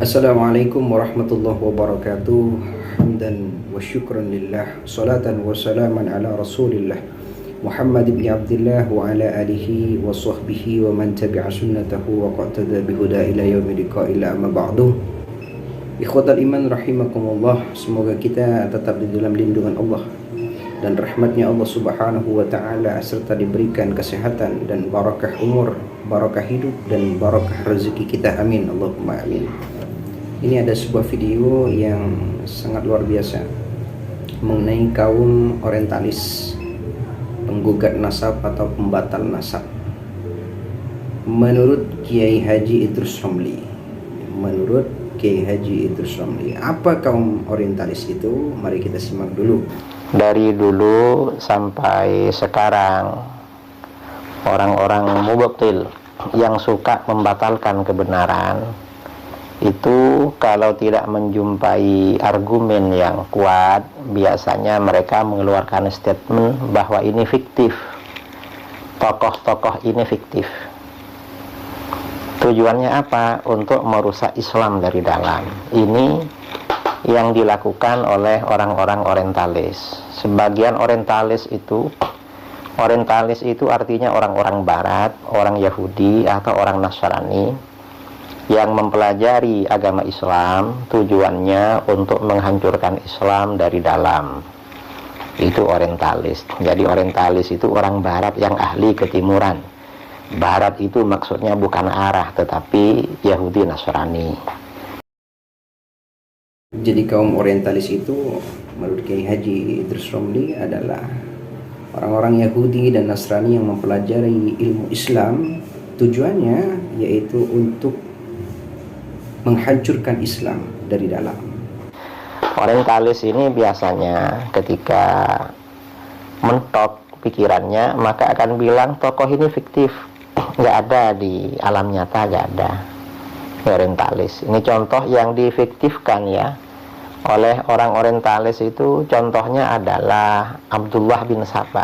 Assalamualaikum warahmatullahi wabarakatuh. Hamdan wa syukran lillah. Salatan wa salaman ala rasulillah Muhammad ibn Abdullah wa ala alihi wa sahbihi wa man tabi'a sunnatahu wa qa'tada bihuda ila yaumil liqa ila amma ba'du. Ikhwatal iman rahimakumullah. Semoga kita tetap di dalam lindungan Allah dan rahmatnya Allah subhanahu wa ta'ala, serta diberikan kesehatan dan barakah umur, barakah hidup dan barakah rezeki kita, amin Allahumma amin. Ini ada sebuah video yang sangat luar biasa mengenai kaum orientalis, penggugat nasab atau pembatal nasab. Menurut Kiai Haji Idrus Romli, apa kaum orientalis itu? Mari kita simak dulu. Dari dulu sampai sekarang, orang-orang mubtil yang suka membatalkan kebenaran itu kalau tidak menjumpai argumen yang kuat, biasanya mereka mengeluarkan statement bahwa ini fiktif, tokoh-tokoh ini fiktif. Tujuannya apa? Untuk merusak Islam dari dalam. Ini yang dilakukan oleh orang-orang orientalis. Sebagian orientalis itu artinya orang-orang barat, orang Yahudi atau orang Nasrani yang mempelajari agama Islam, tujuannya untuk menghancurkan Islam dari dalam. Itu orientalis. Jadi orientalis itu orang barat yang ahli ketimuran. Barat itu maksudnya bukan arah, tetapi Yahudi Nasrani. Jadi kaum orientalis itu menurut Kiai Haji Idrus Romli adalah orang-orang Yahudi dan Nasrani yang mempelajari ilmu Islam, tujuannya yaitu untuk menghancurkan Islam dari dalam. Orientalis ini biasanya ketika mentok pikirannya, maka akan bilang tokoh ini fiktif, nggak ada di alam nyata, nggak ada. Orientalis ini contoh yang difiktifkan ya oleh orang orientalis. Itu contohnya adalah Abdullah bin Saba,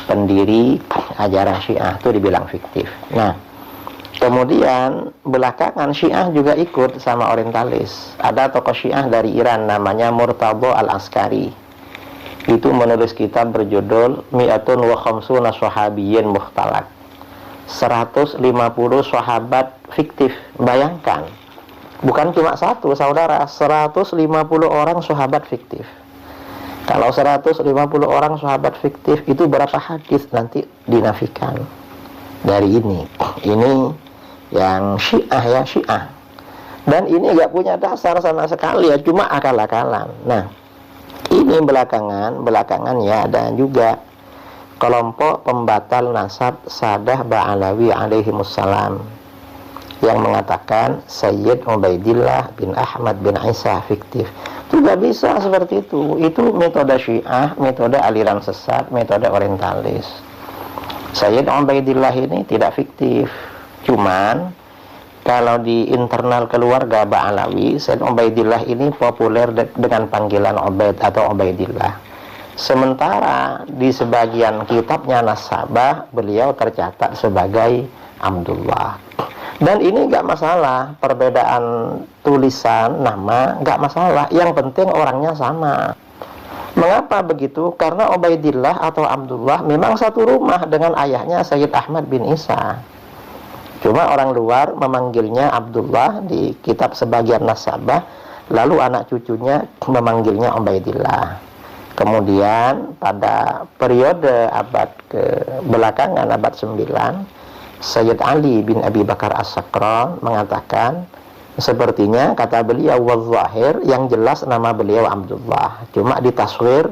pendiri ajaran Syiah, itu dibilang fiktif. Nah, kemudian belakangan Syiah juga ikut sama orientalis. Ada tokoh Syiah dari Iran namanya Murtadha al-Askari. Itu menulis kitab berjudul Mi'atun wa khamsuna Sahabiyyin Mukhtalaq, 150 sahabat fiktif. Bayangkan, bukan cuma satu saudara, 150 orang sahabat fiktif. Kalau 150 orang sahabat fiktif itu berapa hadis nanti dinafikan dari ini yang Syiah ya, Syiah. Dan ini gak punya dasar sama sekali ya, cuma akal-akalan. Nah, ini belakangan ya ada juga kelompok pembatal nasab Sadah Ba'alawi alaihimussalam yang mengatakan Sayyid Ubaidillah bin Ahmad bin Isa fiktif. Itu gak bisa seperti itu. Itu metode Syiah, metode aliran sesat, metode orientalis. Sayyid Ubaidillah ini tidak fiktif. Cuman kalau di internal keluarga Ba'alawi, Sayyid Ubaidillah ini populer dengan panggilan Ubaid atau Ubaidillah. Sementara di sebagian kitabnya nasabah, beliau tercatat sebagai Abdullah. Dan ini nggak masalah, perbedaan tulisan nama nggak masalah, yang penting orangnya sama. Mengapa begitu? Karena Ubaidillah atau Abdullah memang satu rumah dengan ayahnya Sayyid Ahmad bin Isa. Cuma orang luar memanggilnya Abdullah di kitab sebagian nasabah, lalu anak cucunya memanggilnya Ubaidillah. Kemudian pada periode abad ke belakangan, abad 9, Sayyid Ali bin Abi Bakar As-Sakran mengatakan, sepertinya kata beliau wal-zahir, yang jelas nama beliau Abdullah, cuma ditaswir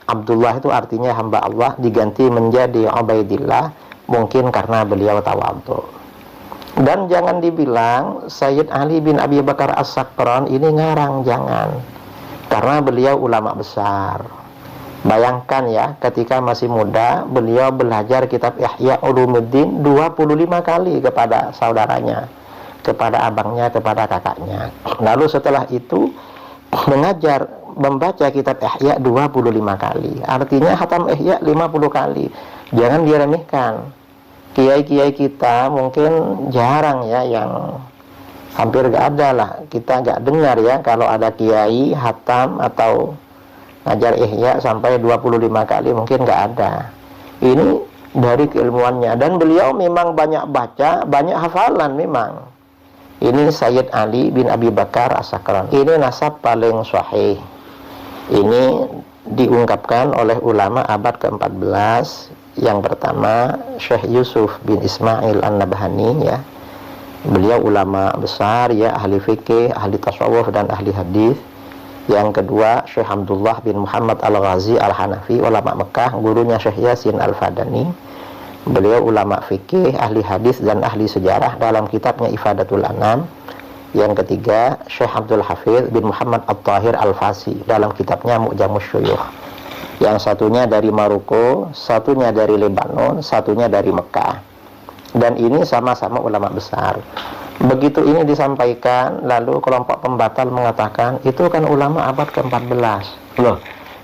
Abdullah itu artinya hamba Allah, diganti menjadi Ubaidillah, mungkin karena beliau tawadhu. Dan jangan dibilang Sayyid Ali bin Abi Bakar As-Sakran ini ngarang, jangan, karena beliau ulama besar. Bayangkan ya, ketika masih muda beliau belajar kitab Ihya Ulumuddin 25 kali kepada saudaranya, kepada abangnya, kepada kakaknya. Lalu setelah itu membaca kitab Ihya 25 kali. Artinya khatam Ihya 50 kali. Jangan diremehkan. Kiai-kiai kita mungkin jarang ya yang hampir gak ada lah, kita gak dengar ya kalau ada kiai hatam atau ngajar ihya sampai 25 kali, mungkin gak ada. Ini dari keilmuannya, dan beliau memang banyak baca, banyak hafalan memang. Ini Sayyid Ali bin Abi Bakar As-Sakran, ini nasab paling sahih. Ini diungkapkan oleh ulama abad ke-14. Yang pertama Syekh Yusuf bin Ismail An-Nabhani ya. Beliau ulama besar ya, ahli fikih, ahli tasawuf dan ahli hadis. Yang kedua Syekh Abdullah bin Muhammad Al-Ghazi Al-Hanafi, ulama Mekah, gurunya Syekh Yasin Al-Fadani. Beliau ulama fikih, ahli hadis dan ahli sejarah dalam kitabnya Ifadatul Anam. Yang ketiga Syekh Abdul Hafidh bin Muhammad At-Tahir Al-Fasi dalam kitabnya Mu'jamus Syuyukh. Yang satunya dari Maroko, satunya dari Lebanon, satunya dari Mekah. Dan ini sama-sama ulama besar. Begitu ini disampaikan, lalu kelompok pembatal mengatakan itu kan ulama abad ke-14. Loh,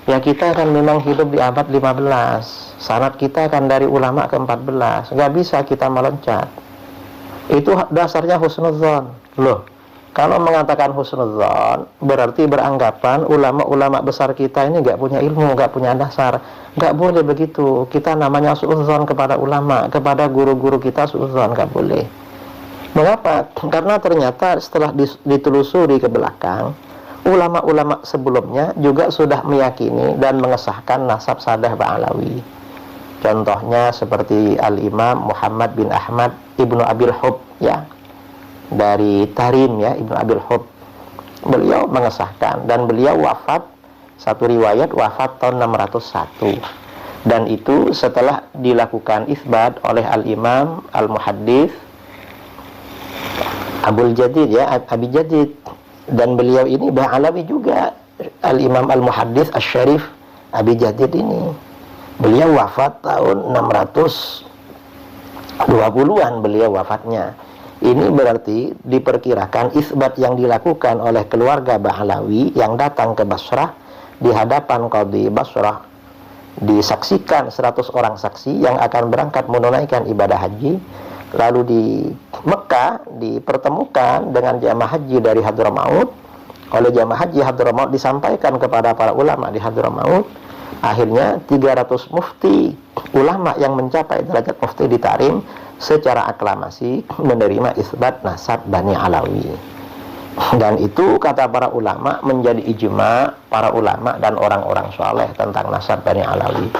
ya kita kan memang hidup di abad 15. Sanad kita kan dari ulama ke-14. Gak bisa kita meloncat. Itu dasarnya husnudzon. Loh, kalau mengatakan husnudzon berarti beranggapan ulama-ulama besar kita ini gak punya ilmu, gak punya dasar. Gak boleh begitu. Kita namanya suudzon kepada ulama, kepada guru-guru kita suudzon, gak boleh. Mengapa? Karena ternyata setelah ditelusuri ke belakang, ulama-ulama sebelumnya juga sudah meyakini dan mengesahkan nasab Sadah Ba'alawi. Contohnya seperti Al-Imam Muhammad bin Ahmad Ibnu Abil Hub ya, dari Tarim ya, Ibnu Abil Hub. Beliau mengesahkan, dan beliau wafat, satu riwayat wafat tahun 601. Dan itu setelah dilakukan isbat oleh Al-Imam Al-Muhaddits Abul Jadid ya, Abi Jadid. Dan beliau ini Ba'alawi juga, Al-Imam Al-Muhaddits Asy-Syarif Abi Jadid ini. Beliau wafat tahun 620-an beliau wafatnya. Ini berarti diperkirakan isbat yang dilakukan oleh keluarga Ba'alawi yang datang ke Basrah di hadapan Qadhi Basrah, disaksikan 100 orang saksi yang akan berangkat menunaikan ibadah haji. Lalu di Mekah dipertemukan dengan jamaah haji dari Hadramaut. Oleh jamaah haji Hadramaut disampaikan kepada para ulama di Hadramaut. Akhirnya 300 mufti ulama yang mencapai derajat mufti di Tarim secara aklamasi menerima isbat nasab Bani Alawi. Dan itu kata para ulama menjadi ijma para ulama dan orang-orang soleh tentang nasab Bani Alawi.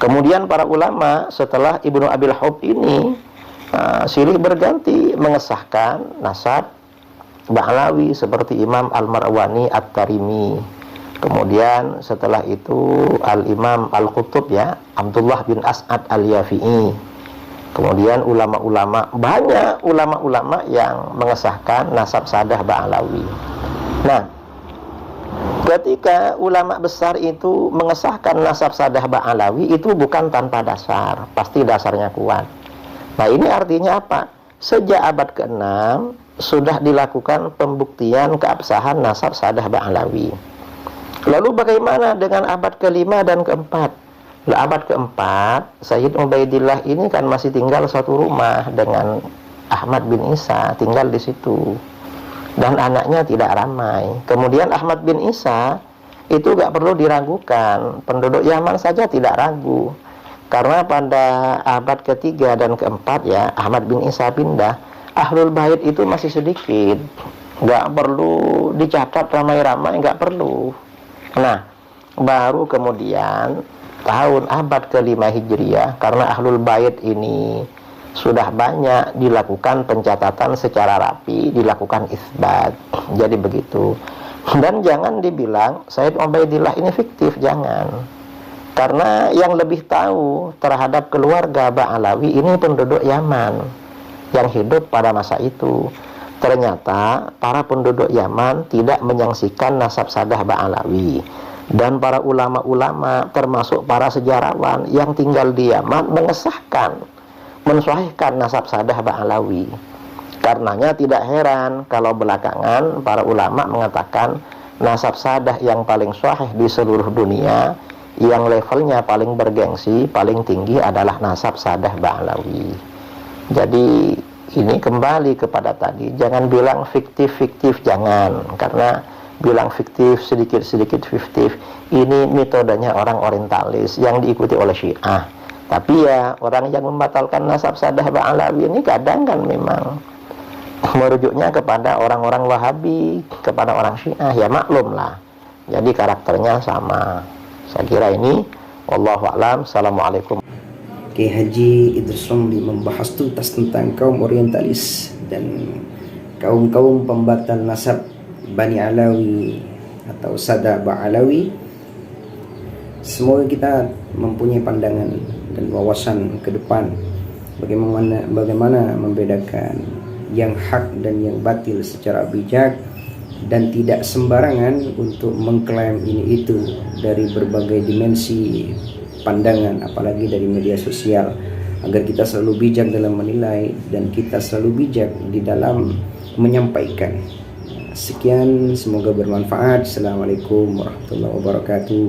Kemudian para ulama setelah Ibnu Abil Hub ini silih berganti mengesahkan nasab Ba'alawi seperti Imam Al-Marwani At-Tarimi. Kemudian setelah itu Al-Imam Al-Qutub ya, Abdullah bin As'ad Al-Yafi'i. Kemudian ulama-ulama, banyak ulama-ulama yang mengesahkan nasab Sadah Ba'alawi. Nah, ketika ulama besar itu mengesahkan nasab Sadah Ba'alawi, itu bukan tanpa dasar, pasti dasarnya kuat. Nah, ini artinya apa? Sejak abad ke-6 sudah dilakukan pembuktian keabsahan nasab Sadah Ba'alawi. Lalu bagaimana dengan abad ke-5 dan ke-4? Abad ke-4, Sayyid Ubaidillah ini kan masih tinggal satu rumah dengan Ahmad bin Isa, tinggal di situ. Dan anaknya tidak ramai. Kemudian Ahmad bin Isa itu gak perlu diragukan, penduduk Yaman saja tidak ragu. Karena pada abad ke-3 dan ke-4 ya, Ahmad bin Isa pindah, Ahlul Bait itu masih sedikit, gak perlu dicatat ramai-ramai, gak perlu. Nah, baru kemudian tahun abad ke-5 Hijriah, karena Ahlul Bait ini sudah banyak dilakukan pencatatan secara rapi, dilakukan isbat. Jadi begitu. Dan jangan dibilang Sayyid Ubaidillah ini fiktif, jangan. Karena yang lebih tahu terhadap keluarga Ba'alawi ini penduduk Yaman yang hidup pada masa itu. Ternyata para penduduk Yaman tidak menyaksikan nasab Sadah Ba'alawi. Dan para ulama-ulama termasuk para sejarawan yang tinggal di Yaman mengesahkan, mensahihkan nasab Sadah Ba'alawi. Karenanya tidak heran kalau belakangan para ulama mengatakan nasab Sadah yang paling sahih di seluruh dunia, yang levelnya paling bergengsi, paling tinggi adalah nasab Sadah Ba'alawi. Jadi ini kembali kepada tadi, jangan bilang fiktif-fiktif, jangan, karena bilang fiktif, sedikit-sedikit fiktif, ini metodenya orang orientalis yang diikuti oleh Syiah. Tapi ya orang yang membatalkan nasab Sadah Ba'alawi ini kadang kan memang merujuknya kepada orang-orang Wahabi, kepada orang Syiah, ya maklum lah. Jadi karakternya sama. Saya kira ini, wallahu a'lam. Assalamualaikum. Kiai Haji Idrus Romli membahas tuntas tentang kaum orientalis dan kaum-kaum pembatal nasab Bani Alawi atau Sadah Ba'alawi. Semoga kita mempunyai pandangan dan wawasan ke depan bagaimana membedakan yang hak dan yang batil secara bijak, dan tidak sembarangan untuk mengklaim ini itu dari berbagai dimensi pandangan, apalagi dari media sosial, agar kita selalu bijak dalam menilai dan kita selalu bijak di dalam menyampaikan. Sekian, semoga bermanfaat. Assalamualaikum warahmatullahi wabarakatuh.